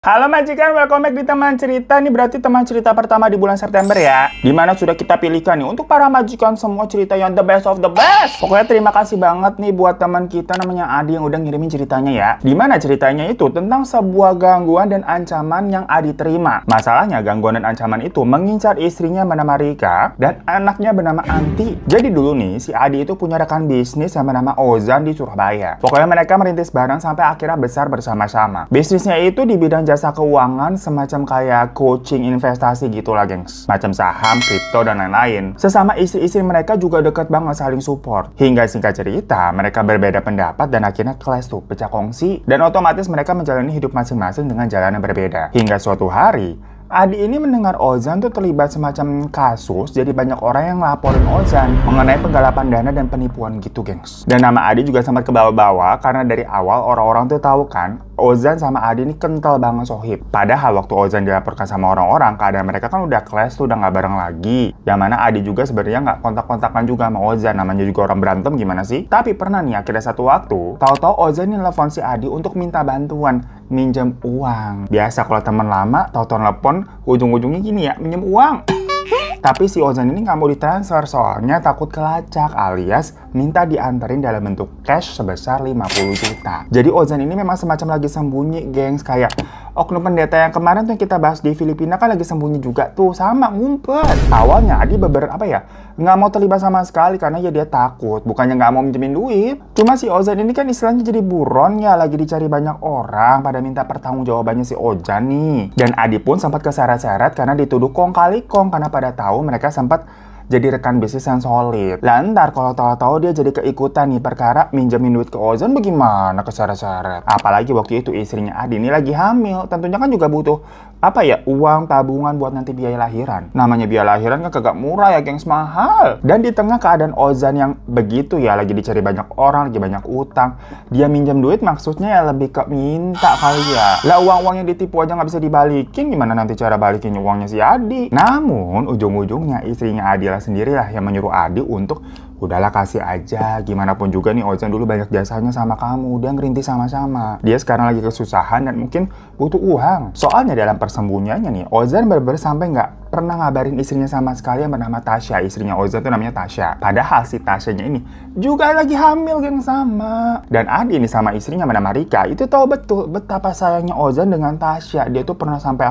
Halo majikan, welcome back di teman cerita. Ini berarti teman cerita pertama di bulan September ya. Dimana sudah kita pilihkan nih untuk para majikan semua cerita yang the best of the best. Pokoknya terima kasih banget nih buat teman kita namanya Adi yang udah ngirimin ceritanya ya. Dimana ceritanya itu tentang sebuah gangguan dan ancaman yang Adi terima. Masalahnya gangguan dan ancaman itu mengincar istrinya bernama Rika dan anaknya bernama Anti. Jadi dulu nih si Adi itu punya rekan bisnis yang bernama Ozan di Surabaya. Pokoknya mereka merintis bareng sampai akhirnya besar bersama-sama. Bisnisnya itu di bidang jasa keuangan semacam kayak coaching investasi gitu lah gengs, macam saham, kripto dan lain-lain. Sesama istri-istri mereka juga dekat banget saling support. Hingga singkat cerita mereka berbeda pendapat dan akhirnya clash tuh, pecah kongsi, dan otomatis mereka menjalani hidup masing-masing dengan jalan yang berbeda. Hingga suatu hari Adi ini mendengar Ozan tuh terlibat semacam kasus, jadi banyak orang yang ngelaporin Ozan mengenai penggalapan dana dan penipuan gitu gengs. Dan nama Adi juga sempat ke bawah-bawah karena dari awal orang-orang tuh tahu kan Ozan sama Adi ini kental banget sohib. Padahal waktu Ozan dilaporkan sama orang-orang, keadaan mereka kan udah clash tuh, udah nggak bareng lagi. Yang mana Adi juga sebenarnya nggak kontak-kontakan juga sama Ozan, namanya juga orang berantem gimana sih? Tapi pernah nih akhirnya satu waktu, tahu-tahu Ozan ini telepon si Adi untuk minta bantuan, minjem uang. Biasa kalau teman lama tahu-tahu telepon ujung-ujungnya gini ya, minjem uang. Tapi si Ozan ini nggak mau ditransfer soalnya takut kelacak, alias minta diantarin dalam bentuk cash sebesar 50 juta. Jadi Ozan ini memang semacam lagi sembunyi gengs, kayak oknum pendeta yang kemarin tuh kita bahas di Filipina kan lagi sembunyi juga tuh, sama ngumpet. Awalnya Adi nggak mau terlibat sama sekali karena ya dia takut, bukannya nggak mau minjemin duit. Cuma si Ozan ini kan istilahnya jadi buron ya, lagi dicari banyak orang pada minta pertanggungjawabannya si Ozan nih. Dan Adi pun sempat keseret-seret karena dituduh kong kali kong, karena pada tahu mereka sempat jadi rekan bisnis yang solid. Lah ntar kalau tahu-tahu dia jadi keikutan nih perkara minjemin duit ke Ozan, bagaimana keseret-seret? Apalagi waktu itu istrinya Adi ini lagi hamil, tentunya kan juga butuh uang tabungan buat nanti biaya lahiran. Namanya biaya lahiran kan kagak murah ya gengs, mahal. Dan di tengah keadaan Ozan yang begitu ya, lagi dicari banyak orang, lagi banyak utang, dia minjem duit maksudnya ya lebih ke minta kali ya. Lah uang-uang yang ditipu aja nggak bisa dibalikin, gimana nanti cara balikin uangnya si Adi? Namun ujung-ujungnya istrinya Adi sendirilah yang menyuruh Adi untuk udahlah kasih aja, gimana pun juga nih Ozan dulu banyak jasanya sama kamu, dia ngerintis sama-sama. Dia sekarang lagi kesusahan dan mungkin butuh uang. Soalnya dalam persembunyiannya nih, Ozan bener-bener sampai nggak pernah ngabarin istrinya sama sekali yang bernama Tasya. Istrinya Ozan tuh namanya Tasya. Padahal si Tasyanya ini juga lagi hamil yang sama. Dan Adi ini sama istrinya bernama Rika itu tahu betul betapa sayangnya Ozan dengan Tasya. Dia tuh pernah sampai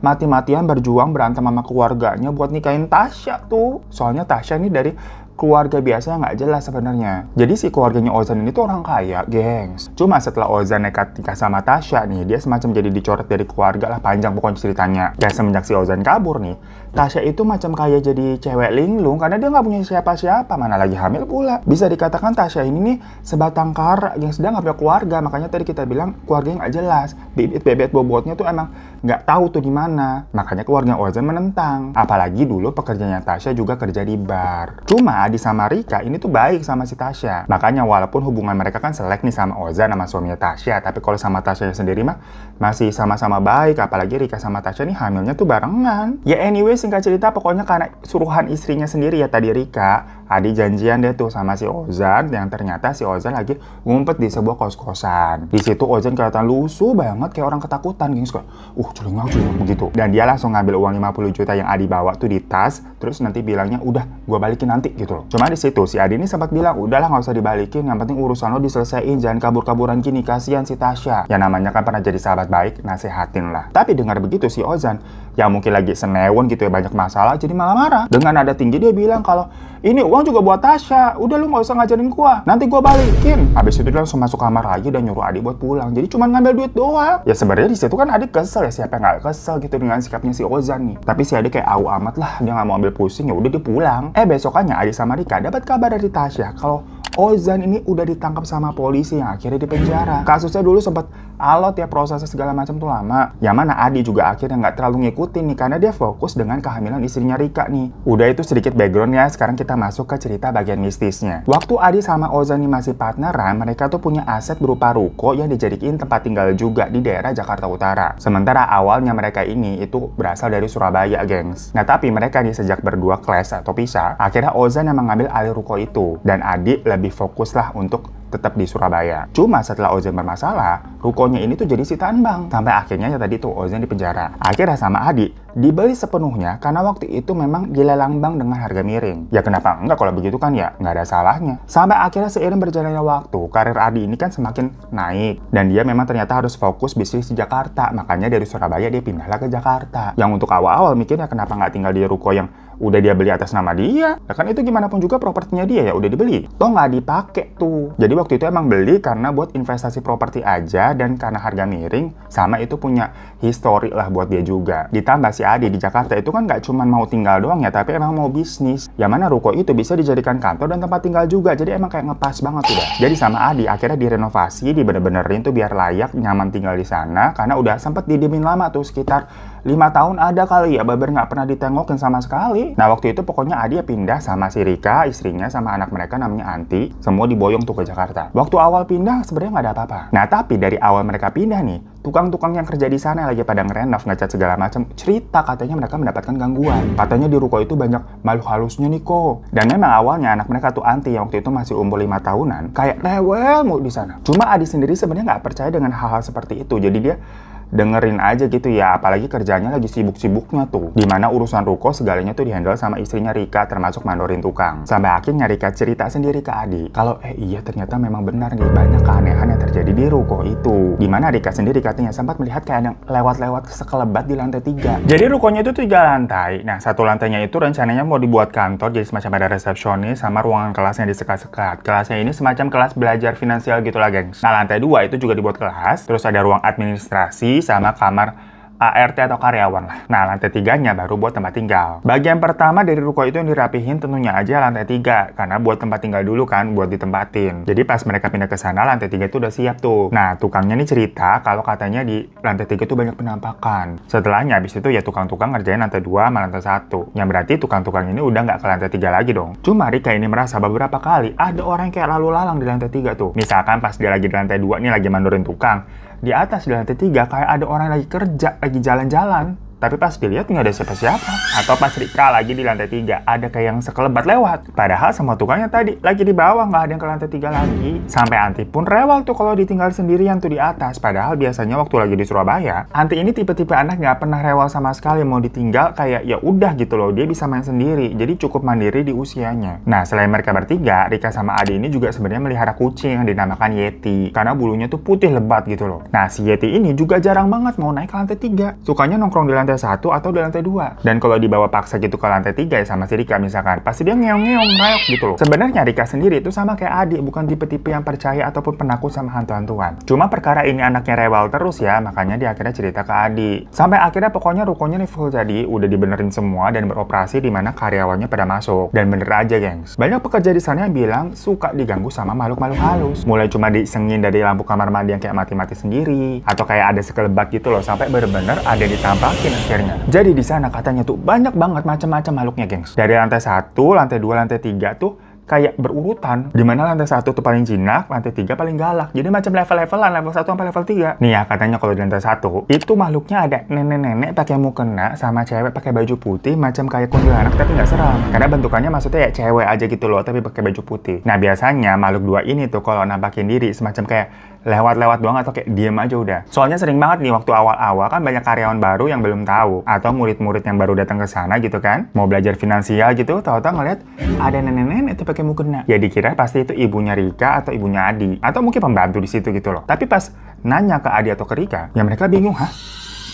mati-matian berjuang berantem sama keluarganya buat nikahin Tasya tuh. Soalnya Tasya ini dari keluarga biasa nggak jelas sebenarnya. Jadi si keluarganya Ozan ini tuh orang kaya, gengs. Cuma setelah Ozan nekat nikah sama Tasya nih, dia semacam jadi dicoret dari keluarga lah, panjang pokoknya ceritanya. Dan semenjak si Ozan kabur nih, Tasya itu macam kayak jadi cewek linglung karena dia nggak punya siapa-siapa, mana lagi hamil pula. Bisa dikatakan Tasya ini nih sebatang kara yang sedang nggak punya keluarga, makanya tadi kita bilang keluarganya nggak jelas. Bibit-bebet bobotnya tuh emang nggak tahu tuh di mana. Makanya keluarga Ozan menentang. Apalagi dulu pekerjaannya Tasya juga kerja di bar. Cuma Adi sama Rika ini tuh baik sama si Tasya. Makanya walaupun hubungan mereka kan selek nih sama Ozan sama suaminya Tasya, tapi kalau sama Tasya sendiri mah masih sama-sama baik. Apalagi Rika sama Tasya nih hamilnya tuh barengan. Ya anyway, singkat cerita pokoknya karena suruhan istrinya sendiri ya tadi Rika, Adi janjian deh tuh sama si Ozan, yang ternyata si Ozan lagi ngumpet di sebuah kos-kosan. Di situ Ozan kelihatan lusuh banget kayak orang ketakutan gengs, kayak celingak begitu. Dan dia langsung ngambil uang 50 juta yang Adi bawa tuh di tas, terus nanti bilangnya udah gua balikin nanti gitu loh. Cuma di situ si Adi ini sempat bilang udahlah nggak usah dibalikin, yang penting urusan lo diselesaiin, jangan kabur-kaburan gini, kasihan si Tasya. Ya namanya kan pernah jadi sahabat baik, nasehatin lah. Tapi dengar begitu si Ozan yang mungkin lagi senewon gitu ya, banyak masalah, jadi malah marah. Dengan nada tinggi dia bilang kalau ini uang juga buat Tasya, udah lu nggak usah ngajarin gua, nanti gua balikin. Habis itu dia langsung masuk kamar lagi dan nyuruh Adi buat pulang. Jadi cuma ngambil duit doang. Ya sebenarnya di situ kan Adi kesel ya, siapa yang nggak kesel gitu dengan sikapnya si Ozan nih. Tapi si Adi kayak amat lah, dia nggak mau ambil pusing, ya udah dia pulang. Besokannya Adi sama Rika dapat kabar dari Tasya kalau Ozan ini udah ditangkap sama polisi yang akhirnya dipenjara. Kasusnya dulu sempat alot ya, prosesnya segala macam tuh lama. Yang mana Adi juga akhirnya nggak terlalu ngikutin nih karena dia fokus dengan kehamilan istrinya Rika nih. Udah itu sedikit background ya, sekarang kita masuk ke cerita bagian mistisnya. Waktu Adi sama Ozan ini masih partneran, mereka tuh punya aset berupa ruko yang dijadiin tempat tinggal juga di daerah Jakarta Utara. Sementara awalnya mereka ini itu berasal dari Surabaya, gengs. Nah tapi mereka nih sejak berdua clash atau pisah, akhirnya Ozan yang mengambil alih ruko itu. Dan Adi lebih lebih fokus lah untuk tetap di Surabaya. Cuma setelah Ozen bermasalah, rukonya ini tuh jadi sitaan bank. Sampai akhirnya ya tadi tuh Ozen di penjara. Akhirnya sama Adi dibeli sepenuhnya karena waktu itu memang dilelang bank dengan harga miring. Ya kenapa enggak kalau begitu kan ya nggak ada salahnya. Sampai akhirnya seiring berjalannya waktu, karir Adi ini kan semakin naik. Dan dia memang ternyata harus fokus bisnis di Jakarta. Makanya dari Surabaya dia pindahlah ke Jakarta. Yang untuk awal-awal mikirnya kenapa nggak tinggal di ruko yang udah dia beli atas nama dia. Ya kan itu gimana pun juga propertinya dia ya udah dibeli. Toh nggak dipakai tuh. Jadi waktu itu emang beli karena buat investasi properti aja dan karena harga miring sama itu punya histori lah buat dia juga. Ditambah si Adi di Jakarta itu kan nggak cuma mau tinggal doang ya, tapi emang mau bisnis. Yang mana ruko itu bisa dijadikan kantor dan tempat tinggal juga. Jadi emang kayak ngepas banget udah. Jadi sama Adi akhirnya direnovasi, dibener-benerin tuh biar layak, nyaman tinggal di sana karena udah sempet didiemin lama tuh sekitar 5 tahun ada kali ya, Baber nggak pernah ditengokin sama sekali. Nah waktu itu pokoknya Adi pindah sama si Rika, istrinya sama anak mereka namanya Anti, semua diboyong tuh ke Jakarta. Waktu awal pindah sebenarnya nggak ada apa-apa. Nah tapi dari awal mereka pindah nih, tukang-tukang yang kerja di sana lagi pada ngerenov, ngecat segala macam, cerita katanya mereka mendapatkan gangguan. Katanya di ruko itu banyak makhluk halusnya nih kok. Dan memang awalnya anak mereka tuh Anti yang waktu itu masih umur 5 tahunan, kayak rewel mulu di sana. Cuma Adi sendiri sebenarnya nggak percaya dengan hal-hal seperti itu, jadi dia dengerin aja gitu ya, apalagi kerjanya lagi sibuk-sibuknya tuh, dimana urusan ruko segalanya tuh dihandle sama istrinya Rika, termasuk mandorin tukang. Sampai akhirnya Rika cerita sendiri ke Adi kalau iya ternyata memang benar nih banyak keanehan yang terjadi di ruko itu, dimana Rika sendiri katanya sempat melihat kayak ada yang lewat-lewat sekelebat di lantai 3. Jadi rukonya itu 3 lantai. Nah satu lantainya itu rencananya mau dibuat kantor, jadi semacam ada resepsionis sama ruangan kelas yang disekat-sekat. Kelasnya ini semacam kelas belajar finansial gitulah gengs. Nah lantai 2 itu juga dibuat kelas, terus ada ruang administrasi sama kamar ART atau karyawan lah. Nah, lantai 3-nya baru buat tempat tinggal. Bagian pertama dari ruko itu yang dirapihin tentunya aja lantai 3, karena buat tempat tinggal dulu kan, buat ditempatin. Jadi pas mereka pindah ke sana, lantai 3 itu udah siap tuh. Nah, tukangnya nih cerita kalau katanya di lantai 3 itu banyak penampakan. Setelahnya, habis itu ya tukang-tukang ngerjain lantai 2 sama lantai 1. Yang berarti tukang-tukang ini udah nggak ke lantai 3 lagi dong. Cuma Rika ini merasa beberapa kali ada orang yang kayak lalu lalang di lantai 3 tuh. Misalkan pas dia lagi di lantai 2 nih lagi mandorin tukang, di atas di lantai 3 kayak ada orang lagi kerja, lagi jalan-jalan. Tapi pas dilihat nggak ada siapa-siapa. Atau pas Rika lagi di lantai 3, ada kayak yang sekelebat lewat. Padahal semua tukangnya tadi lagi di bawah, nggak ada yang ke lantai 3 lagi. Sampai Anti pun rewel tuh kalau ditinggal sendirian tuh di atas. Padahal biasanya waktu lagi di Surabaya, Anti ini tipe-tipe anak nggak pernah rewel sama sekali. Mau ditinggal kayak ya udah gitu loh, dia bisa main sendiri. Jadi cukup mandiri di usianya. Nah selain mereka bertiga, Rika sama Adi ini juga sebenarnya melihara kucing yang dinamakan Yeti. Karena bulunya tuh putih lebat gitu loh. Nah si Yeti ini juga jarang banget mau naik ke lantai 3. Sukanya nongkrong di lantai 1 atau di lantai 2. Dan kalau dibawa paksa gitu ke lantai 3 ya sama si Rika misalkan, pasti dia ngeong-ngeong, reok gitu loh. Sebenarnya Rika sendiri itu sama kayak Adi, bukan tipe-tipe yang percaya ataupun penakut sama hantu-hantuan. Cuma perkara ini anaknya rewel terus ya, makanya dia akhirnya cerita ke Adi. Sampai akhirnya pokoknya rukonya nih full jadi, udah dibenerin semua dan beroperasi di mana karyawannya pada masuk. Dan bener aja gengs, banyak pekerja di sana yang bilang suka diganggu sama makhluk-makhluk halus. Mulai cuma disengin dari lampu kamar mandi yang kayak mati-mati sendiri, atau kayak ada sekelebat gitu loh, sampai bener-bener ada ditampakin akhirnya. Jadi di sana katanya tuh banyak banget macam-macam makhluknya, gengs. Dari lantai 1, lantai 2, lantai 3 tuh kayak berurutan, dimana lantai 1 tuh paling jinak, lantai 3 paling galak. Jadi macam level-levelan, level 1 sampai level 3. Nih ya, katanya kalau di lantai 1, itu makhluknya ada nenek-nenek pakai mukena sama cewek pakai baju putih, macam kayak kuntilanak tapi nggak seram. Karena bentukannya maksudnya ya cewek aja gitu loh, tapi pakai baju putih. Nah biasanya makhluk 2 ini tuh kalau nampakin diri semacam kayak lewat-lewat doang atau kayak diem aja udah. Soalnya sering banget nih waktu awal-awal kan banyak karyawan baru yang belum tahu, atau murid-murid yang baru datang ke sana gitu kan, mau belajar finansial gitu, tahu-tahu ngeliat ada nenek-nenek tuh pakai mukena. Ya dikira pasti itu ibunya Rika atau ibunya Adi, atau mungkin pembantu di situ gitu loh. Tapi pas nanya ke Adi atau ke Rika, ya mereka bingung, hah?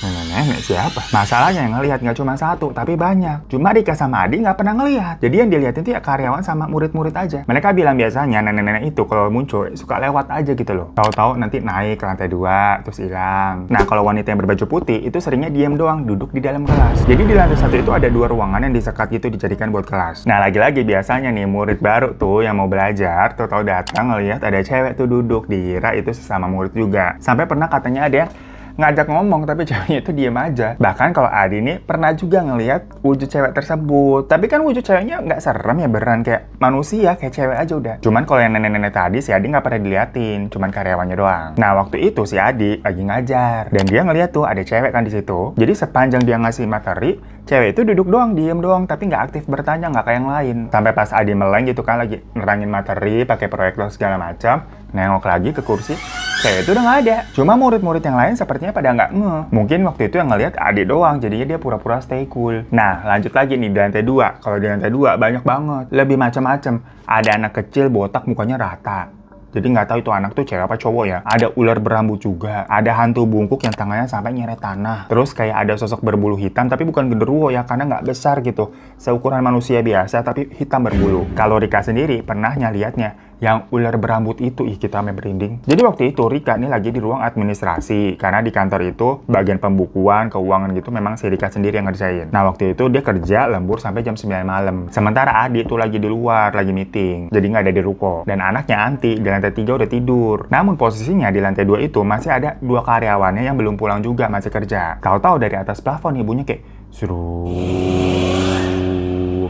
Nenek siapa? Masalahnya yang ngelihat nggak cuma 1, tapi banyak. Cuma Rika sama Adi nggak pernah ngelihat. Jadi yang dilihatin tuh ya karyawan sama murid-murid aja. Mereka bilang biasanya nenek-nenek itu kalau muncul suka lewat aja gitu loh. Tahu-tahu nanti naik ke lantai 2, terus hilang. Nah kalau wanita yang berbaju putih itu seringnya diam doang, duduk di dalam kelas. Jadi di lantai 1 itu ada 2 ruangan yang disekat gitu dijadikan buat kelas. Nah lagi-lagi biasanya nih murid baru tuh yang mau belajar, tahu-tahu datang ngelihat ada cewek tuh duduk, dikira itu sesama murid juga. Sampai pernah katanya ada yang ngajak ngomong tapi ceweknya itu diem aja. Bahkan kalau Adi nih pernah juga ngelihat wujud cewek tersebut. Tapi kan wujud ceweknya nggak serem ya, beneran kayak manusia, kayak cewek aja udah. Cuman kalau yang nenek-nenek tadi si Adi nggak pernah diliatin, cuman karyawannya doang. Nah waktu itu si Adi lagi ngajar dan dia ngeliat tuh ada cewek kan di situ. Jadi sepanjang dia ngasih materi, cewek itu duduk doang, diem doang, tapi nggak aktif bertanya, nggak kayak yang lain. Sampai pas Adi meleng gitu kan lagi nerangin materi pakai proyektor segala macam, nengok lagi ke kursi, cewek itu udah nggak ada. Cuma murid-murid yang lain sepertinya pada nggak ngeh. Mungkin waktu itu yang ngelihat Adi doang, jadinya dia pura-pura stay cool. Nah lanjut lagi nih di lantai 2. Kalau di lantai 2 banyak banget, lebih macam-macam. Ada anak kecil botak mukanya rata. Jadi nggak tahu itu anak tuh cewek apa cowok ya. Ada ular berambut juga. Ada hantu bungkuk yang tangannya sampai nyeret tanah. Terus kayak ada sosok berbulu hitam, tapi bukan genderuwo ya, karena nggak besar gitu. Seukuran manusia biasa, tapi hitam berbulu. Kalau Rika sendiri pernah lihatnya yang ular berambut itu, kita sampai merinding. Jadi waktu itu Rika nih lagi di ruang administrasi, karena di kantor itu bagian pembukuan, keuangan gitu memang si Rika sendiri yang ngerjain. Nah waktu itu dia kerja lembur sampai jam 9 malam. Sementara Adi tuh lagi di luar, lagi meeting, jadi nggak ada di ruko. Dan anaknya Anti di lantai 3 udah tidur. Namun posisinya di lantai 2 itu masih ada 2 karyawannya yang belum pulang juga, masih kerja. Tahu-tahu dari atas plafon ibunya kayak suruh.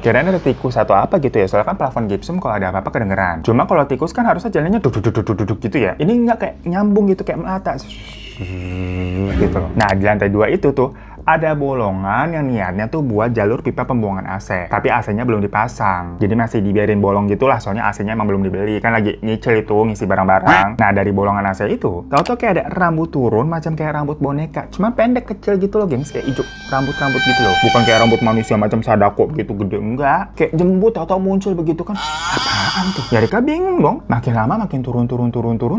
Kirain ada tikus atau apa gitu ya, soalnya kan plafon gypsum kalau ada apa-apa kedengeran. Cuma kalau tikus kan harusnya jalannya duduk gitu ya. Ini nggak kayak nyambung gitu, kayak melata gitu. Nah di lantai 2 itu tuh ada bolongan yang niatnya tuh buat jalur pipa pembuangan AC. Tapi AC-nya belum dipasang. Jadi masih dibiarin bolong gitulah, soalnya AC-nya emang belum dibeli. Kan lagi nyicil itu, ngisi barang-barang. Nah, dari bolongan AC itu, tau-tau kayak ada rambut turun, macam kayak rambut boneka. Cuma pendek, kecil gitu loh, gengs. Kayak hijau, rambut-rambut gitu loh. Bukan kayak rambut manusia macam Sadako gitu, gede. Enggak. Kayak jembut, tau-tau muncul begitu kan. Apaan tuh? Ya Rika bingung dong. Makin lama makin turun,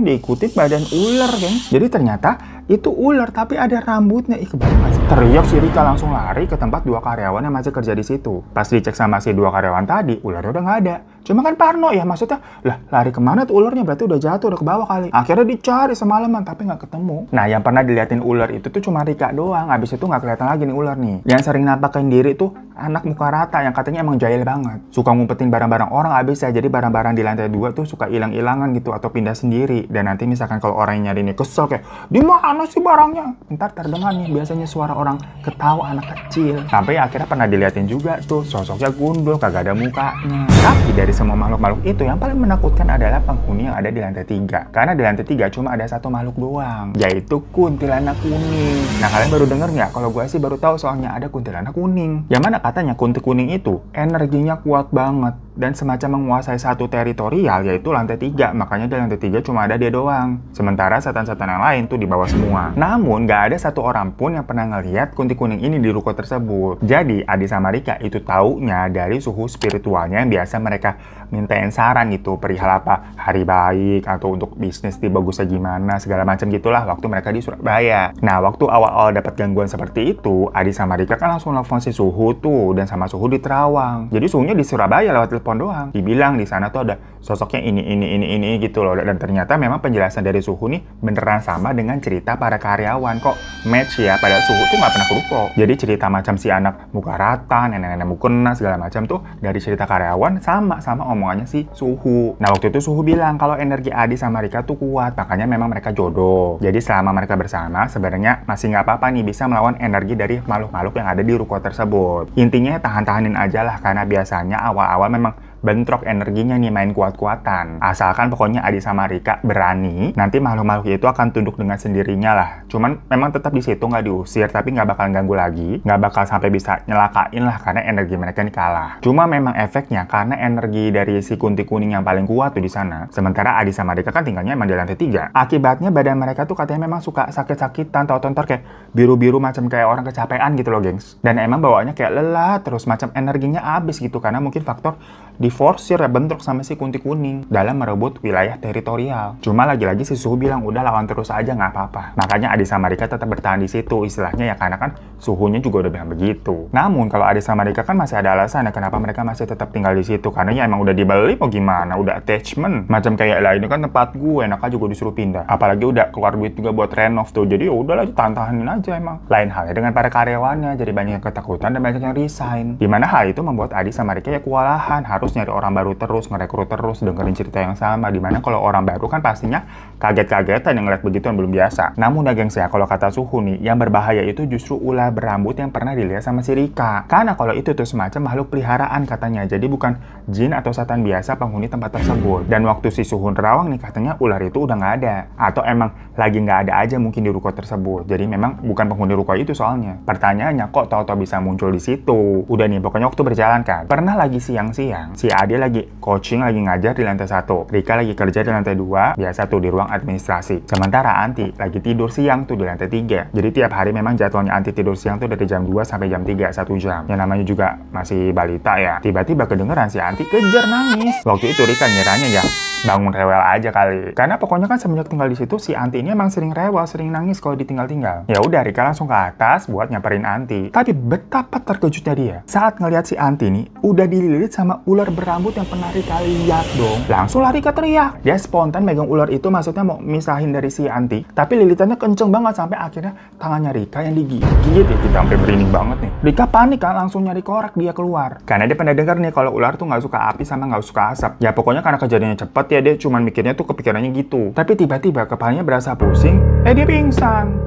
diikuti badan ular, gengs. Jadi ternyata itu ular, tapi ada rambutnya. Ih, kebayang gak sih? Teriak si Rika langsung lari ke tempat 2 karyawan yang masih kerja di situ. Pas dicek sama si 2 karyawan tadi, ularnya udah nggak ada. Cuma kan parno ya, maksudnya, lah lari kemana tuh ularnya? Berarti udah jatuh, udah ke bawah kali. Akhirnya dicari semalaman, tapi nggak ketemu. Nah, yang pernah diliatin ular itu tuh cuma Rika doang. Abis itu nggak kelihatan lagi nih ular nih. Yang sering nampakin diri tuh anak muka rata yang katanya emang jahil banget. Suka ngumpetin barang-barang orang abis ya. Jadi barang-barang di lantai 2 tuh suka hilang-hilangan gitu atau pindah sendiri. Dan nanti misalkan kalau orang yang nyari ini kesel kayak, di mana sih barangnya? Ntar terdengar nih biasanya suara orang ketawa anak kecil. Sampai akhirnya pernah diliatin juga tuh sosoknya gundul, kagak ada mukanya. Tapi dari semua makhluk-makhluk itu yang paling menakutkan adalah penghuni yang ada di lantai 3. Karena di lantai 3 cuma ada satu makhluk doang, yaitu kuntilanak kuning. Nah kalian baru denger nggak? Kalau gue sih baru tahu soalnya ada kuntilanak kuning. Yang mana katanya kunti kuning itu energinya kuat banget dan semacam menguasai satu teritorial, yaitu lantai 3. Makanya di lantai 3 cuma ada dia doang. Sementara setan-setan yang lain tuh di bawah semua. Namun nggak ada satu orang pun yang pernah ngelihat kunti kuning ini di ruko tersebut. Jadi Adi sama Rika itu taunya dari suhu spiritualnya yang biasa mereka mintain saran gitu, perihal apa hari baik atau untuk bisnis di bagusnya gimana segala macam gitulah waktu mereka di Surabaya. Nah waktu awal-awal dapat gangguan seperti itu, Adi sama Rika kan langsung nelfon si Suhu tuh, dan sama Suhu di Terawang. Jadi Suhunya di Surabaya lewat telepon doang. Dibilang di sana tuh ada sosoknya ini gitu loh. Dan ternyata memang penjelasan dari Suhu nih beneran sama dengan cerita para karyawan. Kok match ya, padahal Suhu tuh nggak pernah ke ruko. Jadi cerita macam si anak muka rata, nenek-nenek mukena segala macam tuh dari cerita karyawan sama omongannya si Suhu. Nah waktu itu Suhu bilang kalau energi Adi sama Rika tuh kuat, makanya memang mereka jodoh. Jadi selama mereka bersama sebenarnya masih nggak apa-apa nih bisa melawan energi dari makhluk-makhluk yang ada di ruko tersebut. Intinya tahan-tahanin aja lah, karena biasanya awal-awal memang bentrok energinya nih, main kuat-kuatan. Asalkan pokoknya Adi sama Rika berani, nanti makhluk-makhluk itu akan tunduk dengan sendirinya lah. Cuman memang tetap di situ nggak diusir, tapi nggak bakal ganggu lagi, nggak bakal sampai bisa nyelakain lah karena energi mereka nih kalah. Cuma memang efeknya karena energi dari si kunti kuning yang paling kuat tuh di sana. Sementara Adi sama Rika kan tinggalnya emang di lantai 3. Akibatnya badan mereka tuh katanya memang suka sakit-sakitan, tahu-tahu ntar kayak biru-biru macam kayak orang kecapean gitu loh, gengs. Dan emang bawaannya kayak lelah terus, macam energinya habis gitu karena mungkin faktor diforsir ya bentrok sama si kunti kuning dalam merebut wilayah teritorial. Cuma lagi-lagi si Suhu bilang udah lawan terus aja nggak apa-apa. Makanya Adi sama Rika tetap bertahan di situ istilahnya ya, karena kan Suhunya juga udah bilang begitu. Namun kalau Adi sama Rika kan masih ada alasan ya kenapa mereka masih tetap tinggal di situ, karena ya emang udah dibeli mau gimana, udah attachment. Macam kayak lah ini kan tempat gue, enak aja gue disuruh pindah. Apalagi udah keluar duit juga buat renov tuh. Jadi ya udahlah tahan-tahanin aja emang. Lain halnya dengan para karyawannya, jadi banyak yang ketakutan dan banyak yang resign. Dimana hal itu membuat Adi sama Rika ya kewalahan, harus nyari orang baru terus, ngerekrut terus, dengerin cerita yang sama. Dimana kalau orang baru kan pastinya kaget-kagetan yang ngeliat begituan belum biasa. Namun ya gengs ya, kalau kata Suhu nih, yang berbahaya itu justru ular berambut yang pernah dilihat sama si Rika. Karena kalau itu tuh semacam makhluk peliharaan katanya. Jadi bukan jin atau setan biasa penghuni tempat tersebut. Dan waktu si Suhu nerawang nih katanya ular itu udah nggak ada. Atau emang lagi nggak ada aja mungkin di ruko tersebut. Jadi memang bukan penghuni ruko itu soalnya. Pertanyaannya kok tahu-tahu bisa muncul di situ. Udah nih, pokoknya waktu berjalan kan. Pernah lagi siang-siang, si Ade lagi coaching, lagi ngajar di lantai 1. Rika lagi kerja di lantai 2, biasa tuh di ruang administrasi. Sementara Anti lagi tidur siang tuh di lantai 3. Jadi tiap hari memang jadwalnya Anti tidur siang tuh dari jam 2 sampai jam 3, 1 jam. Yang namanya juga masih balita ya. Tiba-tiba kedengeran si Anti kejar nangis. Waktu itu Rika ngiranya ya bangun rewel aja kali. Karena pokoknya kan semenjak tinggal di situ si Anti ini emang sering rewel, sering nangis kalau ditinggal-tinggal. Ya udah, Rika langsung ke atas buat nyamperin Anti. Tapi betapa terkejutnya dia saat ngelihat si Anti nih udah dililit sama ular berambut yang pernah Rika lihat dong. Langsung lah Rika teriak. Dia spontan megang ular itu, maksudnya mau misahin dari si Anti. Tapi lilitannya kenceng banget sampai akhirnya tangannya Rika yang digigit ya. Kita sampai merinding banget nih. Rika panik kan, langsung nyari korek dia keluar. Karena dia pernah dengar nih kalau ular tuh nggak suka api sama nggak suka asap. Ya pokoknya karena kejadiannya cepet ya, dia cuman mikirnya tuh kepikirannya gitu. Tapi tiba-tiba kepalanya berasa pusing, dia pingsan.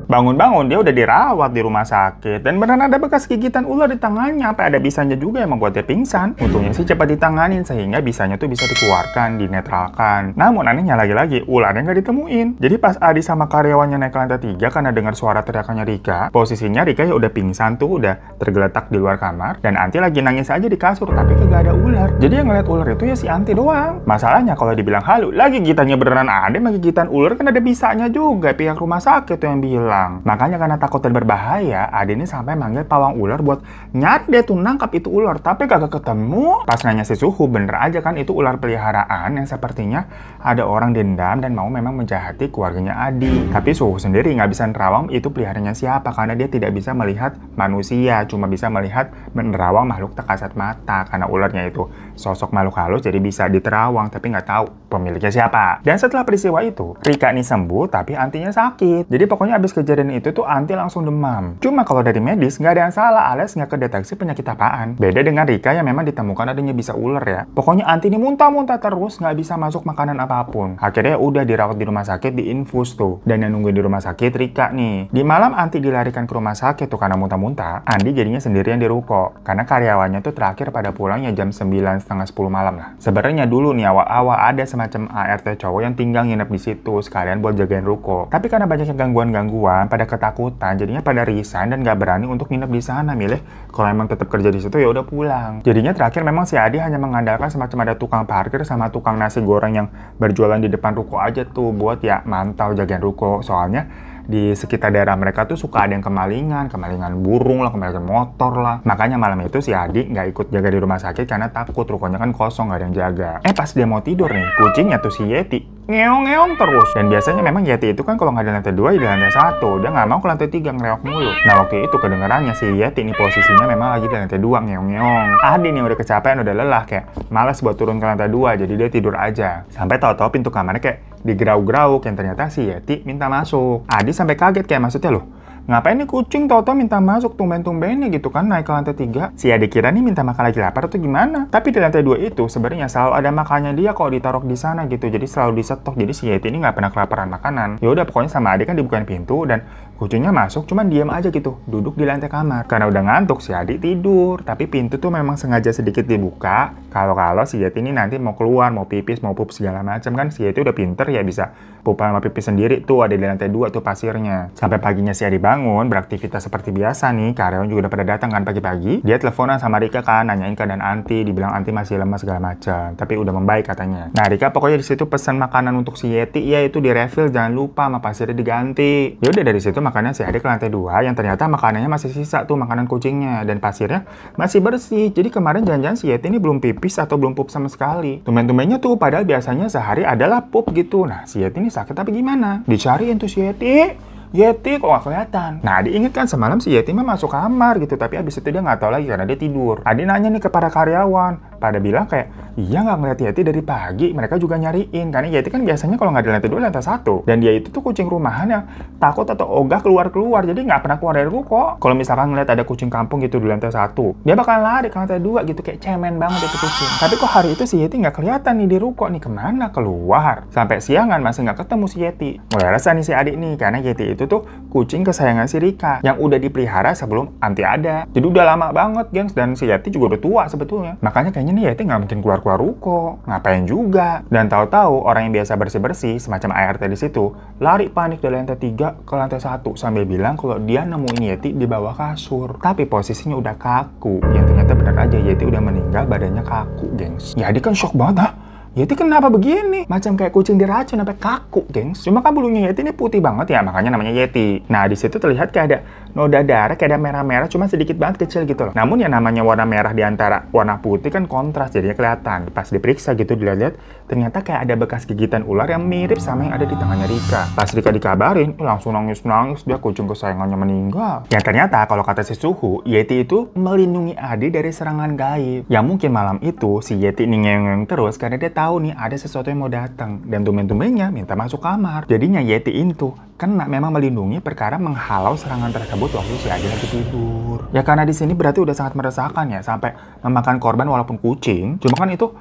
Bangun-bangun dia udah dirawat di rumah sakit dan beneran ada bekas gigitan ular di tangannya, sampai ada bisanya juga yang membuat dia pingsan. Untungnya sih cepat ditanganin sehingga bisanya tuh bisa dikeluarkan, dinetralkan. Namun anehnya lagi-lagi ularnya nggak ditemuin. Jadi pas Adi sama karyawannya naik ke lantai 3 karena dengar suara teriakannya Rika, posisinya Rika ya udah pingsan tuh, udah tergeletak di luar kamar dan Anti lagi nangis aja di kasur tapi kagak ada ular. Jadi yang ngeliat ular itu ya si Anti doang. Masalahnya kalau dibilang halu, lagi gigitannya beneran ada, mah gigitan ular kan ada bisanya juga, pihak rumah sakit tuh yang bilang. Makanya karena takut dan berbahaya, Ade ini sampai manggil pawang ular buat nyari dia tuh nangkap itu ular, tapi kagak ketemu. Pas nanya si Suhu, bener aja kan itu ular peliharaan yang sepertinya ada orang dendam dan mau memang menjahati keluarganya Adi. Tapi Suhu sendiri nggak bisa nerawang itu peliharanya siapa karena dia tidak bisa melihat manusia, cuma bisa melihat menerawang makhluk tak kasat mata karena ularnya itu sosok makhluk halus jadi bisa diterawang tapi nggak tahu pemiliknya siapa. Dan setelah peristiwa itu, Rika ini sembuh tapi Antinya sakit. Jadi pokoknya abis kejadian itu tuh Anti langsung demam. Cuma kalau dari medis nggak ada yang salah alias nggak kedeteksi penyakit apaan. Beda dengan Rika yang memang ditemukan adanya bisa ular ya. Pokoknya Anti ini muntah-muntah terus, nggak bisa masuk makanan apapun. Akhirnya udah dirawat di rumah sakit, diinfus tuh. Dan yang nungguin di rumah sakit Rika nih. Di malam Anti dilarikan ke rumah sakit tuh karena muntah-muntah. Andi jadinya sendirian di ruko. Karena karyawannya tuh terakhir pada pulangnya jam 9, setengah 10 malam lah. Sebenarnya dulu nih awal-awal ada semacam ART cowok yang tinggal nginep di situ sekalian buat jagain ruko. Tapi karena banyaknya gangguan-gangguan, pada ketakutan, jadinya pada resign dan gak berani untuk nginep di sana. Milih kalau emang tetap kerja di situ ya udah pulang. Jadinya terakhir memang si Adi hanya mengandalkan semacam ada tukang parkir sama tukang nasi goreng yang berjualan di depan ruko aja tuh buat ya mantau jagain ruko. Soalnya di sekitar daerah mereka tuh suka ada yang kemalingan burung lah, kemalingan motor lah. Makanya malam itu si Adi nggak ikut jaga di rumah sakit karena takut rukonya kan kosong, nggak ada yang jaga. Pas dia mau tidur nih, kucingnya tuh si Yeti ngeong-ngeong terus. Dan biasanya memang Yeti itu kan kalau nggak di lantai 2 ya di lantai 1. Dia nggak mau ke lantai 3 ngereok mulu. Nah waktu itu kedengarannya si Yeti ini posisinya memang lagi di lantai 2 ngeong-ngeong. Adi nih udah kecapean, udah lelah, kayak malas buat turun ke lantai 2, jadi dia tidur aja. Sampai tahu-tahu pintu kamarnya kayak digerau-gerau, yang ternyata si Yeti minta masuk. Adi sampai kaget, kayak maksudnya loh, ngapain nih kucing tau-tau minta masuk tumben-tumbennya gitu kan naik ke lantai 3. Si Adi kira nih minta makan lagi lapar atau gimana. Tapi di lantai 2 itu sebenarnya selalu ada makannya dia kalau ditaruh di sana gitu. Jadi selalu disetok. Jadi si Yeti ini nggak pernah kelaparan makanan. Ya udah pokoknya sama Adi kan dibukain pintu dan kucingnya masuk cuman diam aja gitu, duduk di lantai kamar. Karena udah ngantuk si Adi tidur. Tapi pintu tuh memang sengaja sedikit dibuka. Kalau si Yeti ini nanti mau keluar, mau pipis, mau pup segala macam kan. Si Yeti udah pinter ya bisa pup sama pipis sendiri tuh ada di lantai 2 tuh pasirnya. Sampai paginya si Adi bangun, beraktivitas seperti biasa nih. Karyawan juga udah pada datang kan pagi-pagi. Dia teleponan sama Rika kan, nanyain keadaan Anti, dibilang Anti masih lemas segala macam. Tapi udah membaik katanya. Nah Rika pokoknya di situ pesan makanan untuk si Yeti, ya itu di refill, jangan lupa sama pasirnya diganti. Ya udah dari situ makanya si Adi ke lantai 2 yang ternyata makanannya masih sisa tuh, makanan kucingnya dan pasirnya masih bersih. Jadi kemarin jangan-jangan si Yeti ini belum pipis atau belum pup sama sekali. Tumben-tumbennya tuh padahal biasanya sehari adalah pup gitu. Nah si Yeti ini sakit tapi gimana? Dicariin tuh si Yeti kok gak kelihatan. Nah Adi inget kan semalam si Yeti mah masuk kamar gitu, tapi abis itu dia nggak tahu lagi karena dia tidur. Adi nanya nih kepada karyawan, pada bilang kayak, iya nggak ngeliat Yeti dari pagi, mereka juga nyariin. Karena Yeti kan biasanya kalau nggak di lantai 2, lantai 1. Dan dia itu tuh kucing rumahan yang takut atau ogah keluar-keluar, jadi nggak pernah keluar dari ruko. Kalau misalkan ngeliat ada kucing kampung gitu di lantai 1, dia bakalan lari ke lantai 2 gitu, kayak cemen banget itu kucing. Tapi kok hari itu si Yeti nggak kelihatan nih di ruko nih, kemana? Keluar. Sampai siangan masih nggak ketemu si Yeti. Mulai resah nih si adik nih, karena Yeti itu tuh kucing kesayangan si Rika, yang udah dipelihara sebelum Anti ada. Jadi udah lama banget, gengs, dan si Yeti juga udah tua sebetulnya. Makanya kayaknya nih Yeti nggak mungkin keluar-keluar ruko. Ngapain juga? Dan tahu-tahu orang yang biasa bersih-bersih semacam ART di situ lari panik dari lantai 3 ke lantai 1 sambil bilang kalau dia nemuin Yeti di bawah kasur. Tapi posisinya udah kaku. Yang ternyata benar aja Yeti udah meninggal, badannya kaku, gengs. Ya adik kan shock banget, hah? Yeti kenapa begini? Macam kayak kucing diracun sampai kaku, gengs. Cuma kan bulunya Yeti ini putih banget ya, makanya namanya Yeti. Nah, di situ terlihat kayak ada noda darah, kayak ada merah-merah, cuma sedikit banget kecil gitu loh. Namun yang namanya warna merah di antara warna putih kan kontras, jadinya kelihatan. Pas diperiksa gitu, dilihat-lihat, ternyata kayak ada bekas gigitan ular yang mirip sama yang ada di tangannya Rika. Pas Rika dikabarin, langsung nangis-nangis, dia kucing kesayangannya meninggal. Yang ternyata kalau kata si Suhu, Yeti itu melindungi Adi dari serangan gaib. Yang mungkin malam itu si Yeti ini ngeyeng terus karena dia tahu nih ada sesuatu yang mau datang, dan tumben-tumbennya minta masuk kamar. Jadinya Yeti itu kena memang melindungi perkara menghalau serangan tersebut waktu si Adi lagi tidur. Ya karena di sini berarti udah sangat meresahkan ya, sampai memakan korban walaupun kucing. Cuma kan itu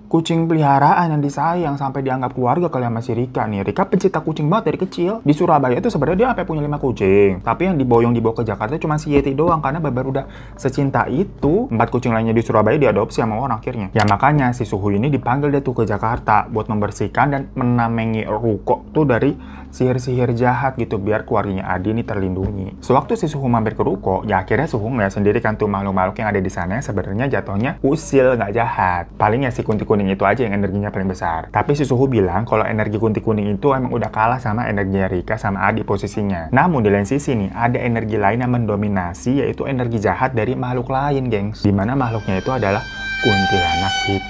kucing peliharaan yang disayang sampai dianggap keluarga kali sama si Rika nih. Rika pencinta kucing banget dari kecil. Di Surabaya tuh sebenarnya dia sampai punya 5 kucing. Tapi yang dibawa ke Jakarta cuma si Yeti doang karena baru udah secinta itu. 4 kucing lainnya di Surabaya diadopsi sama orang akhirnya. Ya makanya si Suhu ini dipanggil dia tuh ke Jakarta buat membersihkan dan menamengi ruko tuh dari sihir-sihir jahat gitu biar keluarganya Adi ini terlindungi. Sewaktu si Suhu mampir ke ruko, ya akhirnya Suhu ngeliat sendiri kan tuh makhluk-makhluk yang ada di sana yang sebenarnya jatuhnya usil nggak jahat. Paling ya si kunti kuning itu aja yang energinya paling besar. Tapi si Suhu bilang kalau energi kunti kuning itu emang udah kalah sama energinya Rika sama Adi posisinya. Namun di lain sisi nih ada energi lain yang mendominasi, yaitu energi jahat dari makhluk lain, gengs. Dimana makhluknya itu adalah kuntilanak hitam.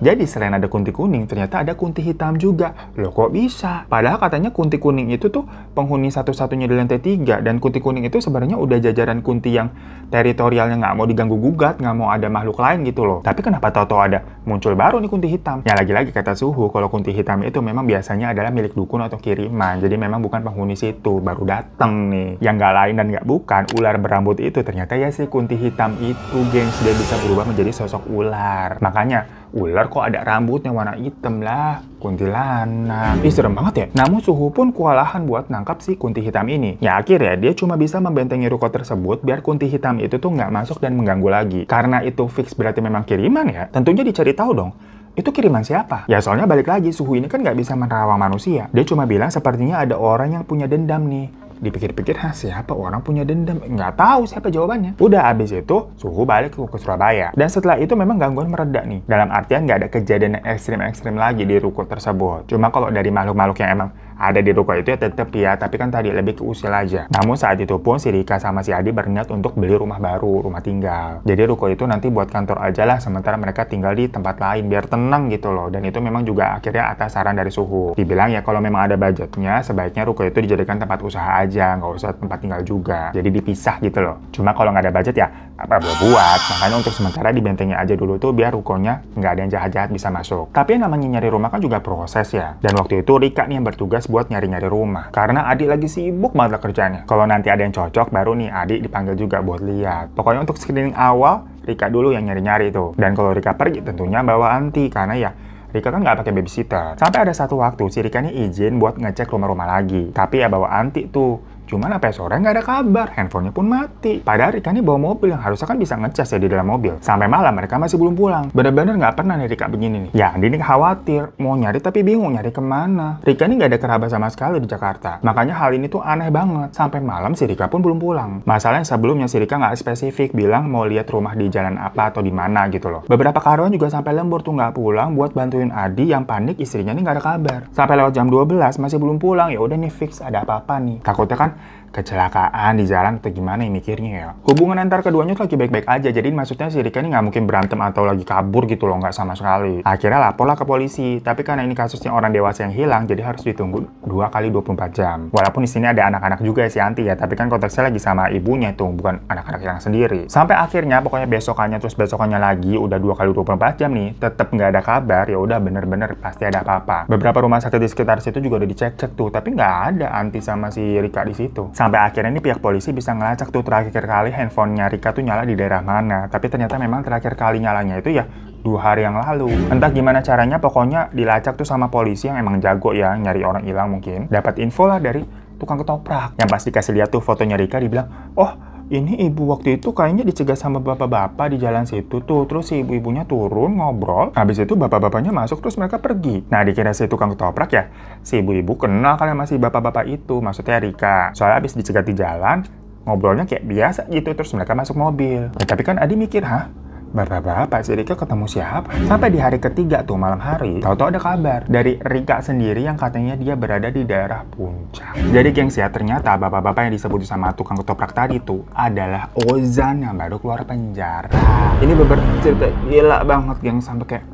Jadi selain ada kunti kuning, ternyata ada kunti hitam juga. Loh kok bisa? Padahal katanya kunti kuning itu tuh penghuni satu-satunya di lantai 3. Dan kunti kuning itu sebenarnya udah jajaran kunti yang teritorialnya nggak mau diganggu-gugat, nggak mau ada makhluk lain gitu loh. Tapi kenapa tahu-tahu ada muncul baru nih kunti hitam? Ya lagi-lagi kata Suhu, kalau kunti hitam itu memang biasanya adalah milik dukun atau kiriman. Jadi memang bukan penghuni situ, baru dateng nih. Yang nggak lain dan nggak bukan ular berambut itu. Ternyata ya si kunti hitam itu, gengs, dia bisa berubah menjadi sosok ular. Makanya ular kok ada rambutnya warna hitam lah, kuntilanak. Ih serem banget ya. Namun Suhu pun kewalahan buat nangkap si kunti hitam ini. Ya akhirnya dia cuma bisa membentengi ruko tersebut biar kunti hitam itu tuh nggak masuk dan mengganggu lagi. Karena itu fix berarti memang kiriman ya. Tentunya dicari tahu dong. Itu kiriman siapa? Ya soalnya balik lagi, Suhu ini kan nggak bisa menerawang manusia. Dia cuma bilang sepertinya ada orang yang punya dendam nih. Dipikir-pikir, siapa orang punya dendam? Nggak tahu siapa jawabannya. Udah abis itu, Suhu balik ke Surabaya. Dan setelah itu memang gangguan mereda nih. Dalam artian nggak ada kejadian yang ekstrim-ekstrim lagi di ruko tersebut. Cuma kalau dari makhluk-makhluk yang emang ada di ruko itu ya tetep ya, tapi kan tadi lebih ke usil aja. Namun saat itu pun si Rika sama si Adi berniat untuk beli rumah baru, rumah tinggal. Jadi ruko itu nanti buat kantor aja lah, sementara mereka tinggal di tempat lain biar tenang gitu loh. Dan itu memang juga akhirnya atas saran dari Suhu. Dibilang ya kalau memang ada budgetnya, sebaiknya ruko itu dijadikan tempat usaha aja, nggak usah tempat tinggal juga. Jadi dipisah gitu loh. Cuma kalau nggak ada budget ya apa buat. Makanya untuk sementara dibentengnya aja dulu tuh biar rukonya nggak ada yang jahat-jahat bisa masuk. Tapi yang namanya nyari rumah kan juga proses ya. Dan waktu itu Rika nih yang bertugas buat nyari-nyari rumah. Karena Adi lagi sibuk banget kerjanya. Kalau nanti ada yang cocok, baru nih Adi dipanggil juga buat lihat. Pokoknya untuk screening awal, Rika dulu yang nyari-nyari tuh. Dan kalau Rika pergi tentunya bawa Anti. Karena ya Rika kan nggak pakai babysitter. Sampai ada satu waktu si Rika ini izin buat ngecek rumah-rumah lagi. Tapi ya bawa Anti tuh. Cuman sampai sore nggak ada kabar, handphonenya pun mati. Padahal Rika ini bawa mobil yang harusnya kan bisa ngecas ya di dalam mobil. Sampai malam mereka masih belum pulang. Bener-bener nggak pernah nih Rika begini nih. Ya Andi ini khawatir, mau nyari tapi bingung nyari kemana. Rika ini nggak ada kerabat sama sekali di Jakarta. Makanya hal ini tuh aneh banget. Sampai malam si Rika pun belum pulang. Masalahnya sebelumnya si Rika nggak spesifik bilang mau lihat rumah di jalan apa atau di mana gitu loh. Beberapa karyawan juga sampai lembur tuh nggak pulang buat bantuin Adi yang panik istrinya nih nggak ada kabar. Sampai lewat jam 12 masih belum pulang, ya udah nih fix ada apa-apa nih. Takutnya kan kecelakaan di jalan atau gimana ya mikirnya ya. Hubungan antar keduanya tuh lagi baik-baik aja, jadi maksudnya si Rika ini nggak mungkin berantem atau lagi kabur gitu loh, nggak sama sekali. Akhirnya laporlah ke polisi, tapi karena ini kasusnya orang dewasa yang hilang, jadi harus ditunggu 2 kali 24 jam. Walaupun di sini ada anak-anak juga ya si Anti ya, tapi kan konteksnya lagi sama ibunya tuh, bukan anak-anak yang sendiri. Sampai akhirnya pokoknya besokannya terus besokannya lagi, udah 2 kali 24 jam nih, tetap nggak ada kabar, ya udah bener-bener pasti ada apa-apa. Beberapa rumah sakit di sekitar situ juga udah dicek-cek tuh, tapi nggak ada Anti sama si Rika di situ. Sampai akhirnya ini pihak polisi bisa ngelacak tuh terakhir kali handphonenya Rika tuh nyala di daerah mana. Tapi ternyata memang terakhir kali nyalanya itu ya 2 hari yang lalu. Entah gimana caranya, pokoknya dilacak tuh sama polisi yang emang jago ya nyari orang hilang mungkin. Dapat info lah dari tukang ketoprak. Yang pasti kasih lihat tuh fotonya Rika, dibilang, oh ini ibu waktu itu kayaknya dicegat sama bapak-bapak di jalan situ tuh. Terus si ibu-ibunya turun ngobrol. Habis itu bapak-bapaknya masuk terus mereka pergi. Nah dikira si tukang ketoprak ya, si ibu-ibu kenal kali sama si bapak-bapak itu. Maksudnya Rika. Soalnya habis dicegat di jalan, ngobrolnya kayak biasa gitu. Terus mereka masuk mobil. Ya, tapi kan Adi mikir, hah? Bapak-bapak si Rika ketemu siapa? Sampai di hari ketiga tuh malam hari, tahu-tahu ada kabar dari Rika sendiri yang katanya dia berada di daerah Puncak. Jadi gengs ya, ternyata bapak-bapak yang disebut sama tukang ketoprak tadi tuh adalah Ozan yang baru keluar penjara. Ini beberapa cerita gila banget gengs, sampai kayak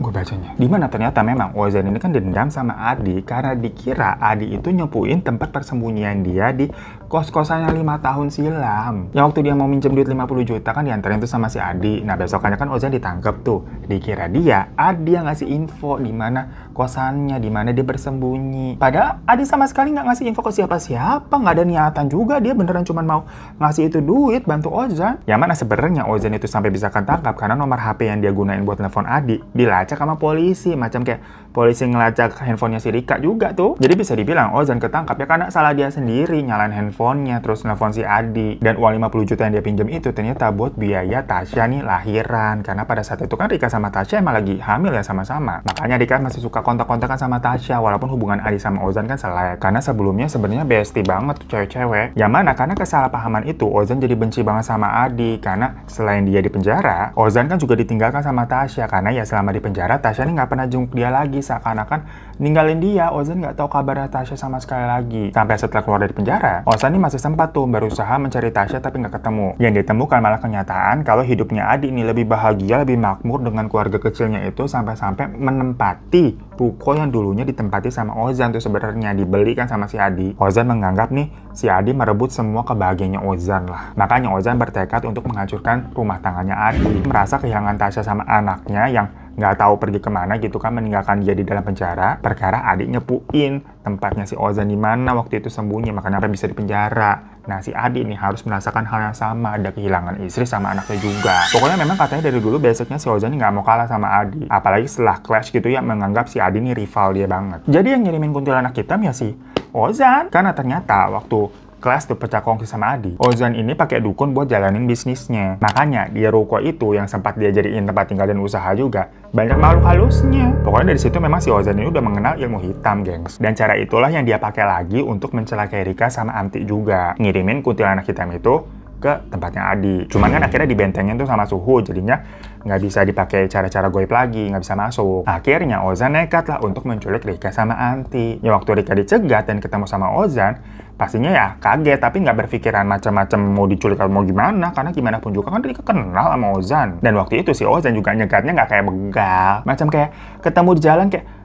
gue bacanya. Dimana ternyata memang Ozan ini kan dendam sama Adi karena dikira Adi itu nyepuin tempat persembunyian dia di kos-kosannya 5 tahun silam. Yang waktu dia mau minjem duit 50 juta kan diantarin tuh sama si Adi. Nah besokannya kan Ozan ditangkap tuh. Dikira dia Adi yang ngasih info di mana kosannya, di mana dia bersembunyi. Padahal Adi sama sekali nggak ngasih info ke siapa-siapa, nggak ada niatan juga. Dia beneran cuma mau ngasih itu duit bantu Ozan. Yang mana sebenarnya Ozan itu sampai bisa ketangkap karena nomor HP yang dia gunain buat telepon Adi dilacak sama polisi, macam kayak polisi ngelacak handphonenya si Rika juga tuh. Jadi bisa dibilang Ozan ketangkap ya karena salah dia sendiri nyalain handphonenya terus nelfon si Adi. Dan uang 50 juta yang dia pinjam itu ternyata buat biaya Tasya nih lahiran, karena pada saat itu kan Rika sama Tasya emang lagi hamil ya sama-sama. Makanya Rika masih suka kontak-kontakan sama Tasya walaupun hubungan Adi sama Ozan kan selek. Karena sebelumnya sebenarnya bestie banget tuh cewek-cewek. Yang mana karena kesalahpahaman itu Ozan jadi benci banget sama Adi karena selain dia di penjara, Ozan kan juga ditinggalkan sama Tasya karena ya selama di penjara Tasya nih nggak pernah jenguk dia lagi, seakan-akan ninggalin dia. Ozan nggak tahu kabarnya Tasya sama sekali lagi. Sampai setelah keluar dari penjara, Ozan nih masih sempat tuh berusaha mencari Tasya tapi nggak ketemu. Yang ditemukan malah kenyataan kalau hidupnya Adi ini lebih bahagia, lebih makmur dengan keluarga kecilnya itu, sampai-sampai menempati ruko yang dulunya ditempati sama Ozan tuh sebenarnya dibelikan sama si Adi. Ozan menganggap nih si Adi merebut semua kebahagiaannya Ozan lah. Makanya Ozan bertekad untuk menghancurkan rumah tangganya Adi. Merasa kehilangan Tasya sama anaknya yang nggak tahu pergi kemana gitu kan, meninggalkan dia di dalam penjara perkara Adi nyepuin tempatnya si Ozan di mana waktu itu sembunyi, makanya sampai bisa di penjara. Nah si Adi ini harus merasakan hal yang sama, ada kehilangan istri sama anaknya juga. Pokoknya memang katanya dari dulu basicnya si Ozan ini nggak mau kalah sama Adi, apalagi setelah clash gitu ya, menganggap si Adi ini rival dia banget. Jadi yang ngirimin kuntilanak hitam ya si Ozan, karena ternyata waktu kelas tuh pecah kongsi sama Adi, Ozan ini pakai dukun buat jalanin bisnisnya. Makanya di ruko itu yang sempat dia jadiin tempat tinggal dan usaha juga banyak makhluk halusnya. Pokoknya dari situ memang si Ozan ini udah mengenal ilmu hitam, gengs. Dan cara itulah yang dia pakai lagi untuk mencelakai Rika sama Anti juga. Ngirimin kuntilanak hitam itu ke tempatnya Adi. Cuman kan akhirnya dibentengin tuh sama suhu, jadinya nggak bisa dipakai cara-cara goib lagi, nggak bisa masuk. Akhirnya Ozan nekat lah untuk menculik Rika sama Anti. Ya waktu Rika dicegat dan ketemu sama Ozan, pastinya ya kaget, tapi nggak berpikiran macam-macam mau diculik atau mau gimana, karena gimana pun juga kan Rika kenal sama Ozan. Dan waktu itu si Ozan juga nyegatnya nggak kayak begal, macam kayak ketemu di jalan kayak,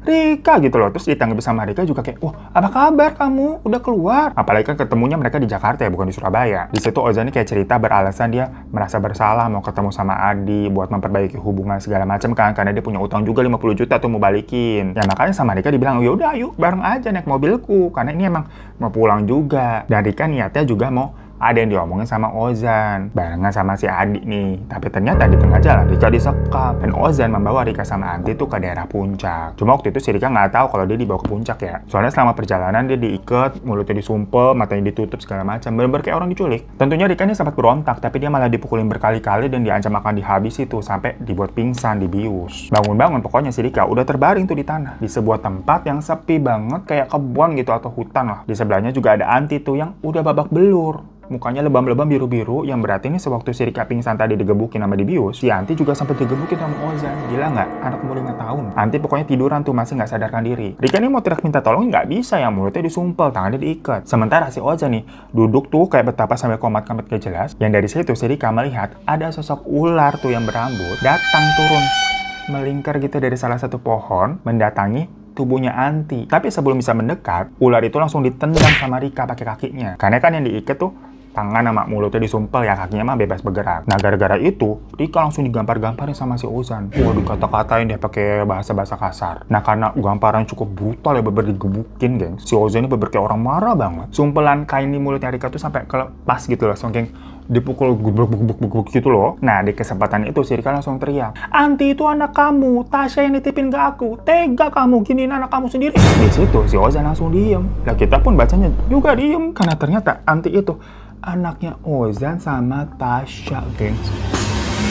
Rika gitu loh. Terus ditanggapi sama Rika juga kayak, wah apa kabar kamu? Udah keluar? Apalagi kan ketemunya mereka di Jakarta ya, bukan di Surabaya. Di situ Ozan kayak cerita beralasan dia merasa bersalah mau ketemu sama Adi buat memperbaiki hubungan segala macam kan, karena dia punya utang juga 50 juta tuh mau balikin. Ya makanya sama Rika dibilang, ya udah ayo bareng aja naik mobilku, karena ini emang mau pulang juga. Dan Rika niatnya juga mau ada yang diomongin sama Ozan barengan sama si Adi nih. Tapi ternyata di tengah jalan Rika disekap dan Ozan membawa Rika sama Anti tuh ke daerah Puncak. Cuma waktu itu si Rika nggak tahu kalau dia dibawa ke Puncak ya. Soalnya selama perjalanan dia diikat, mulutnya disumpel, matanya ditutup segala macam, bener-bener kayak orang diculik. Tentunya Rika ini sempat berontak, tapi dia malah dipukulin berkali-kali dan diancam akan dihabisi tuh sampai dibuat pingsan, dibius. Bangun-bangun pokoknya si Rika udah terbaring tuh di tanah di sebuah tempat yang sepi banget kayak kebun gitu atau hutan lah. Di sebelahnya juga ada Anti tuh yang udah babak belur. Mukanya lebam-lebam biru-biru, yang berarti ini sewaktu si Rika pingsan tadi digebukin sama dibius, si Anti juga sempat digebukin sama Ozan. Gila nggak? Anak umur 5 tahun. Anti pokoknya tiduran tuh, masih nggak sadarkan diri. Rika ini mau teriak minta tolong nggak bisa ya, mulutnya disumpel, tangannya diikat. Sementara si Ozan nih, duduk tuh kayak betapa sampai komat-kamit gak jelas. Yang dari situ si Rika melihat ada sosok ular tuh yang berambut, datang turun, melingkar gitu dari salah satu pohon, mendatangi tubuhnya Anti. Tapi sebelum bisa mendekat, ular itu langsung ditendang sama Rika pakai kakinya. Karena kan yang diikat tuh tangan sama mulutnya disumpel ya, kakinya mah bebas bergerak. Nah gara-gara itu, Rika langsung digampar-gamparin sama si Ozan. Wah, dikata-katain deh pakai bahasa-bahasa kasar. Nah karena gamparan cukup brutal ya, beber digebukin geng. Si Ozan ini beber kayak orang marah banget. Sumpelan kain di mulutnya Rika tuh sampai kelepas gitu loh, geng. Dipukul gubuk gitu loh. Nah di kesempatan itu si Rika langsung teriak, Anti itu anak kamu, Tasya yang nitipin ke aku, tega kamu giniin anak kamu sendiri. Di situ si Ozan langsung diem. Nah kita pun bacanya juga diem, karena ternyata Anti itu anaknya Ozan sama Tasya, gengs.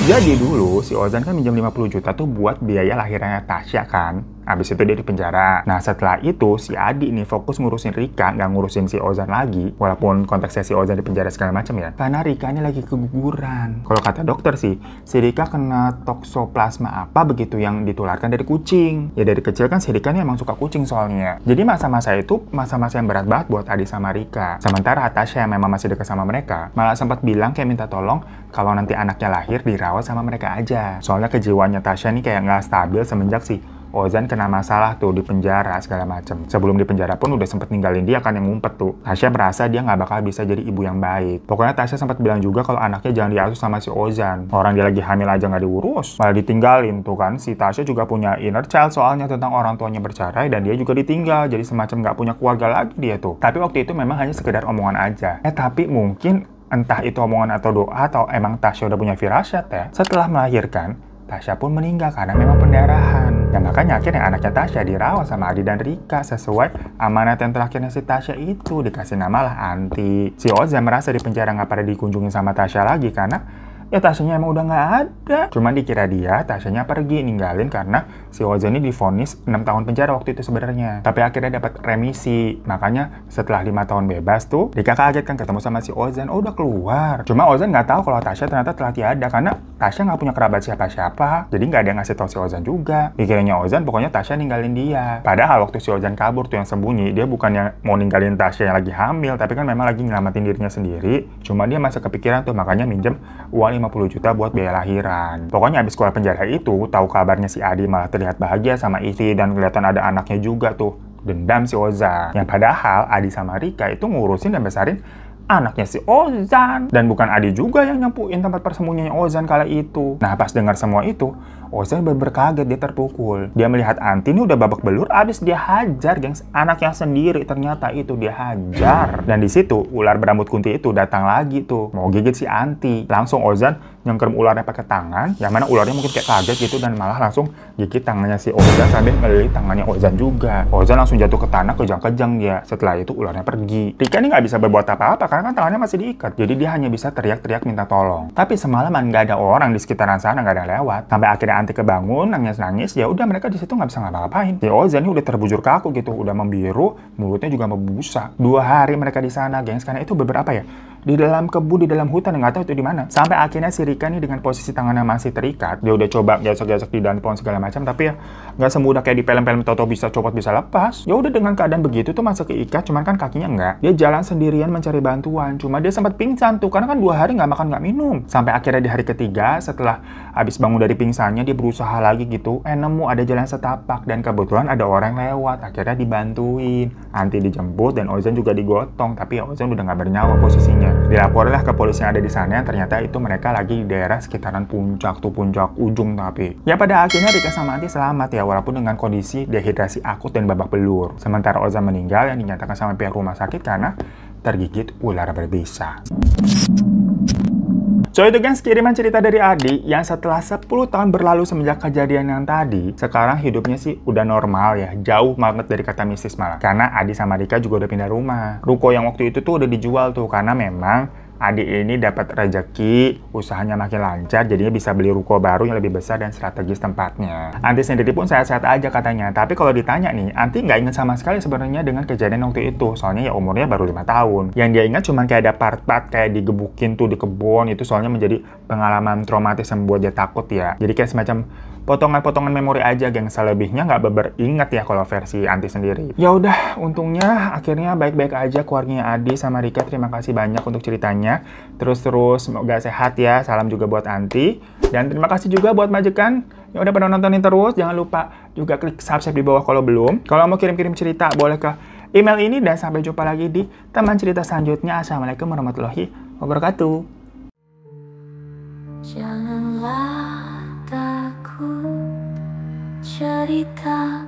Jadi dulu si Ozan kan minjem 50 juta tuh buat biaya lahirnya Tasya kan. Abis itu dia dipenjara. Nah setelah itu si Adi nih fokus ngurusin Rika, nggak ngurusin si Ozan lagi. Walaupun konteksnya si Ozan dipenjara segala macam ya. Karena Rika ini lagi keguguran. Kalau kata dokter sih, si Rika kena toksoplasma apa begitu yang ditularkan dari kucing. Ya dari kecil kan si Rika ini emang suka kucing soalnya. Jadi masa-masa itu masa-masa yang berat banget buat Adi sama Rika. Sementara Tasya yang memang masih dekat sama mereka, malah sempat bilang kayak minta tolong kalau nanti anaknya lahir dirawat sama mereka aja. Soalnya kejiwaannya Tasya nih kayak nggak stabil semenjak si Ozan kena masalah tuh di penjara segala macem. Sebelum di penjara pun udah sempet ninggalin dia kan yang ngumpet tuh. Tasya merasa dia nggak bakal bisa jadi ibu yang baik. Pokoknya Tasya sempat bilang juga kalau anaknya jangan diasuh sama si Ozan. Orang dia lagi hamil aja nggak diurus, malah ditinggalin tuh kan. Si Tasya juga punya inner child soalnya tentang orang tuanya bercerai dan dia juga ditinggal. Jadi semacam nggak punya keluarga lagi dia tuh. Tapi waktu itu memang hanya sekedar omongan aja. Tapi mungkin entah itu omongan atau doa atau emang Tasya udah punya firasat ya. Setelah melahirkan, Tasya pun meninggal karena memang pendarahan. Dan makanya akhirnya anaknya Tasya dirawat sama Adi dan Rika sesuai amanat yang terakhirnya si Tasya itu. Dikasih nama lah Anti. Si Ozan merasa di penjara nggak pada dikunjungin sama Tasya lagi karena ya Tasyanya emang udah nggak ada. Cuma dikira dia, Tasyanya pergi ninggalin karena si Ozan ini divonis 6 tahun penjara waktu itu sebenarnya. Tapi akhirnya dapat remisi. Makanya setelah 5 tahun bebas tuh, Rika kaget kan ketemu sama si Ozan. Oh udah keluar. Cuma Ozan nggak tahu kalau Tasya ternyata telah tiada karena Tasya nggak punya kerabat siapa-siapa. Jadi nggak ada yang ngasih tahu si Ozan juga. Dikiranya Ozan pokoknya Tasya ninggalin dia. Padahal waktu si Ozan kabur tuh yang sembunyi, dia bukannya mau ninggalin Tasya yang lagi hamil, tapi kan memang lagi nyelamatin dirinya sendiri. Cuma dia masih kepikiran tuh, makanya minjem uang 50 juta buat biaya lahiran. Pokoknya abis keluar penjara itu, tahu kabarnya si Adi malah terlihat bahagia sama Iti dan kelihatan ada anaknya juga tuh. Dendam si Ozan. Yang padahal Adi sama Rika itu ngurusin dan besarin anaknya si Ozan. Dan bukan Adi juga yang nyempuin tempat persembunyiannya Ozan kala itu. Nah pas dengar semua itu, Ozan bener-bener kaget, dia terpukul. Dia melihat Anti ini udah babak belur, abis dia hajar gengs. Anaknya sendiri ternyata itu dia hajar. Dan di situ ular berambut kunti itu datang lagi tuh, mau gigit si Anti. Langsung Ozan nyengkerem ularnya pakai tangan, yang mana ularnya mungkin kayak kaget gitu dan malah langsung gigit tangannya si Ozan sambil ngelilit tangannya Ozan juga. Ozan langsung jatuh ke tanah, kejang-kejang dia. Setelah itu ularnya pergi. Rika ini nggak bisa berbuat apa-apa karena kan tangannya masih diikat. Jadi dia hanya bisa teriak-teriak minta tolong. Tapi semalaman nggak ada orang di sekitaran sana, nggak ada yang lewat. Sampai akhirnya Anti kebangun, nangis-nangis, ya udah mereka di situ nggak bisa ngapa-ngapain. Si Ozan ini udah terbujur kaku gitu, udah membiru, mulutnya juga membusa. 2 hari mereka di sana, gengs, karena itu beberapa ya. Di dalam kebun, di dalam hutan, nggak tahu itu di mana. Sampai akhirnya si Rika nih dengan posisi tangannya masih terikat, dia udah coba gesek-gesek di daun pohon segala macam, tapi ya nggak semudah kayak di film-film Toto bisa copot bisa lepas. Ya udah dengan keadaan begitu tuh masih keikat, cuman kan kakinya enggak. Dia jalan sendirian mencari bantuan, cuma dia sempat pingsan tuh karena kan 2 hari nggak makan nggak minum. Sampai akhirnya di hari ketiga setelah habis bangun dari pingsannya, dia berusaha lagi gitu, nemu ada jalan setapak dan kebetulan ada orang lewat. Akhirnya dibantuin, Anti dijemput dan Ozan juga digotong, tapi ya Ozan udah nggak bernyawa posisinya. Dilaporlah ke polisi yang ada di sana, ternyata itu mereka lagi di daerah sekitaran puncak tuh, puncak ujung tapi. Ya pada akhirnya Rika sama Anti selamat ya, walaupun dengan kondisi dehidrasi akut dan babak belur. Sementara Ozan meninggal yang dinyatakan sama pihak rumah sakit karena tergigit ular berbisa. So itu guys kiriman cerita dari Adi yang setelah 10 tahun berlalu semenjak kejadian yang tadi, sekarang hidupnya sih udah normal ya, jauh banget dari kata mistis malah. Karena Adi sama Rika juga udah pindah rumah. Ruko yang waktu itu tuh udah dijual tuh karena memang Adi ini dapat rezeki, usahanya makin lancar, jadinya bisa beli ruko baru yang lebih besar dan strategis tempatnya. Anti sendiri pun sehat-sehat aja katanya. Tapi kalau ditanya nih, Anti nggak ingat sama sekali sebenarnya dengan kejadian waktu itu. Soalnya ya umurnya baru 5 tahun. Yang dia ingat cuma kayak ada part-part kayak digebukin tuh di kebun. Itu soalnya menjadi pengalaman traumatis yang membuat dia takut ya. Jadi kayak semacam potongan-potongan memori aja, geng. Selebihnya nggak inget ya kalau versi Anti sendiri. Ya udah, untungnya akhirnya baik-baik aja keluarganya Adi sama Rika. Terima kasih banyak untuk ceritanya. Terus semoga sehat ya. Salam juga buat Anti. Dan terima kasih juga buat majikan yang udah pada nontonin terus. Jangan lupa juga klik subscribe di bawah kalau belum. Kalau mau kirim-kirim cerita boleh ke email ini. Dan sampai jumpa lagi di teman cerita selanjutnya. Assalamualaikum warahmatullahi wabarakatuh. Janganlah takut cerita